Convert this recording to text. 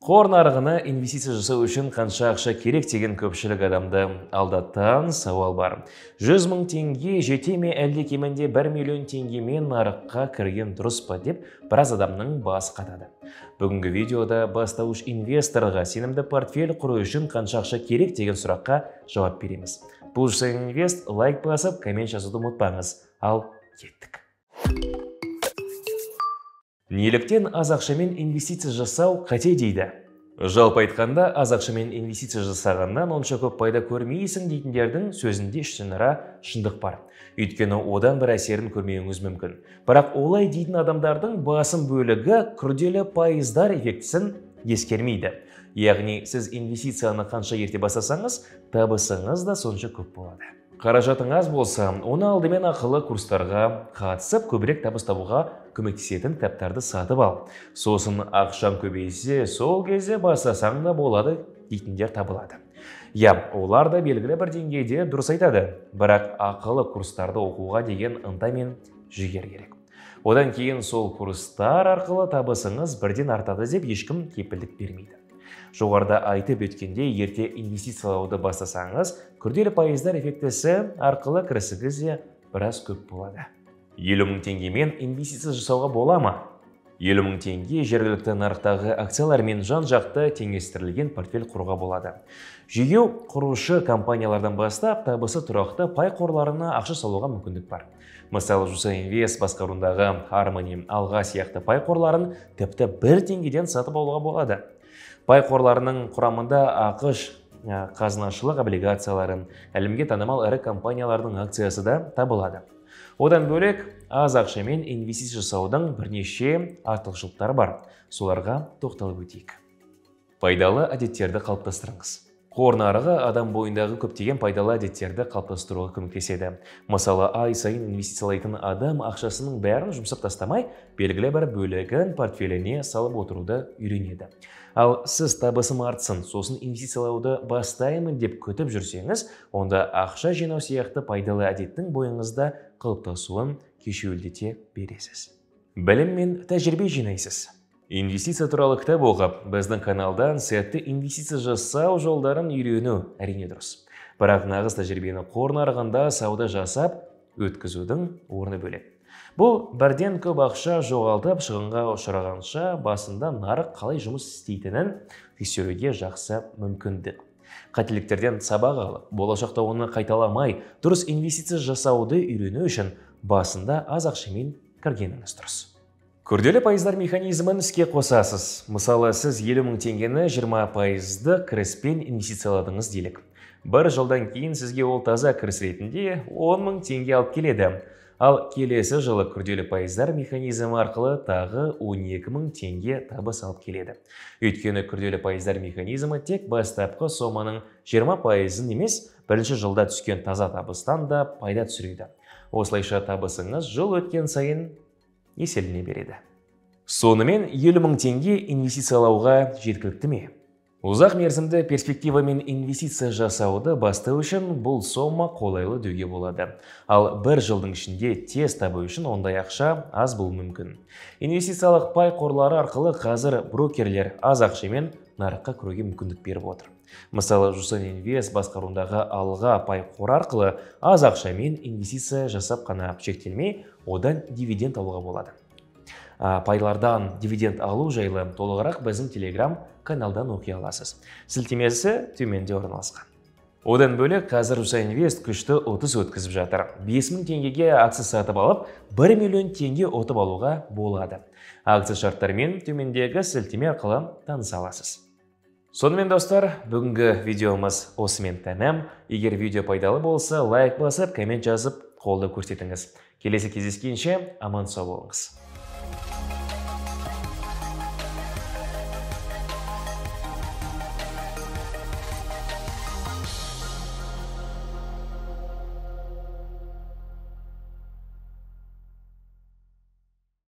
Қор нарығына инвестиция жасау үшін қанша ақша керек деген көпшілік адамды алдатан сауал бар. 100 мың теңге жете ме, әлде кемінде 1 миллион теңгемен нарыққа кірген дұрыс па деп біраз адамның басы қатады. Бүгінгі видеода бастауыш инвесторға сенімді портфель құру үшін қанша ақша керек деген сұраққа жауап береміз. Бұл үшін инвест лайк басып, коммент жазуды ұмытпаңыз. Ал кеттік. Неліктен аз ақшамен инвестиция жасау қате дейді? Жалпы айтқанда, аз ақшамен инвестиция жасағаннан онша көп пайда көрмейсің дейтіндердің сөзінде іштен ара шындық бар. Өйткені одан бір әсерін көрмеуіңіз мүмкін. Бірақ олай дейтін адамдардың басым бөлігі күрделі пайыздар эффектісін ескермейді. Яғни сіз инвестицияны қанша ерте бастасаңыз, табысыңыз да сонша көп болады. Қаражатың аз болса, оны алдымен ақылы курстарға қатысып, көбірек табыс табуға көмектесетін кітаптарды сатып ал. Сосын ақшаң көбейсе, сол кезде бастасаң да болады дейтіндер табылады. Олар да белгілі бір деңгейде дұрыс айтады, бірақ ақылы курстарды оқуға деген ынта мен жігер керек. Одан кейін сол курстар арқылы табысыңыз бірден артады деп ешкім кепілдік бермейді. Жоғарыда айтып өткенде, ерте инвестициялауды бастасаңыз, күрделі пайыздар эффектісі арқылы кірісіңіз де біраз көп болады. 50 мың теңгемен инвестиция жасауға бола ма? 50 мың теңге жергілікті нарықтағы акциялармен жан-жақты теңестірілген портфель құруға болады. Жүйе құрушы компаниялардан бастап, табысы тұрақты пай қорларына ақша салуға мүмкіндік бар. Мысалы, Jusa Invest басқаруындағы Harmony, Алға сияқты пай қорларын тіпті 1 теңгеден сатып алуға болады. Пай қорларының құрамында ақш қазынашылық облигацияларын, әлемге танымал ірі компаниялардың акциясы да табылады. Одан бөлек, аз ақшамен инвестиция жасаудың бірнеше артықшылықтары бар. Соларға тоқталып өтейік. Пайдалы әдеттерді қалыптастырыңыз. Қор нарығы адам бойындағы көптеген пайдалы әдеттерді қалыптастыруға көмектеседі. Мысалы, ай сайын инвестициялайтын адам ақшасының бәрін жұмсап тастамай, белгілі бір бөлігін портфеліне салып отыруды үйренеді. Ал сіз табысым артсын, сосын инвестициялауды бастаймын деп күтіп жүрсеңіз, онда ақша жинау сияқты пайдалы әдеттің бойыңызда қалыптасуын кешеуілдете бересіз. Білім мен тәжірибе жинайсыз. Инвестиция туралы кітап оқып, біздің каналдан сәтті инвестиция жасау жолдарын үйрену әрине дұрыс. Бірақ нағыз тәжірибені қор нарығында сауда жасап өткізудің орны бөлек. Бұл бірден көп ақша жоғалтып шығынға ұшырағанша басында нарық қалай жұмыс істейтінін тексеруге жақсы мүмкіндік. Қателіктерден сабақ алып, болашақта оны қайталамай, дұрыс инвестиция жасауды үйрену үшін басында аз ақшамен кіргеніңіз дұрыс. Күрделі пайыздар механизмін іске қосасыз. Мысалы, сіз 50 мың теңгені 20% кіріспен инвестицияладыңыз делік. Бір жылдан кейін сізге ол таза кіріс ретінде 10 мың теңге алып келеді. Ал келесі жылы күрделі пайыздар механизмі арқылы тағы 12 мың теңге табыс алып келеді. Өйткені күрделі пайыздар механизмі тек бастапқы соманың 20%-ын емес, бірінші жылда түскен таза табыстан да пайда түсіреді. Осылайша табысыңыз жыл өткен сайын еселене береді. Сонымен 50 мың теңге инвестициялауға жеткілікті ме? Ұзақ мерзімді перспективамен инвестиция жасауды бастау үшін бұл сома қолайлы деуге болады. Ал бір жылдың ішінде тез табу үшін ондай ақша аз болуы мүмкін. Инвестициялық пай қорлары арқылы қазір брокерлер аз ақшамен нарыққа кіруге мүмкіндік беріп отыр. Мысалы, Jusa Invest басқаруындағы Алға пай қоры арқылы аз ақшамен инвестиция жасап қана шектелмей, одан дивиденд алуға болады. Пайлардан дивиденд алу жайлы толығырақ біздің Telegram каналдан оқи аласыз. Сілтемесі төменде орналасқан. Одан бөлек қазір Jusa Invest күшті ұтыс өткізіп жатыр. 5 мың теңгеге акция сатып алып, 1 миллион теңге ұтып алуға болады. Акция шарттарымен төмендегі сілтеме арқылы таныса аласыз. Сонымен достар, бүгінгі видеомыз осымен тәмам. Егер видео пайдалы болса, лайк басып, коммент жазып, қолдау көрсетіңіз. Келесі кездескенше аман сау болыңыз.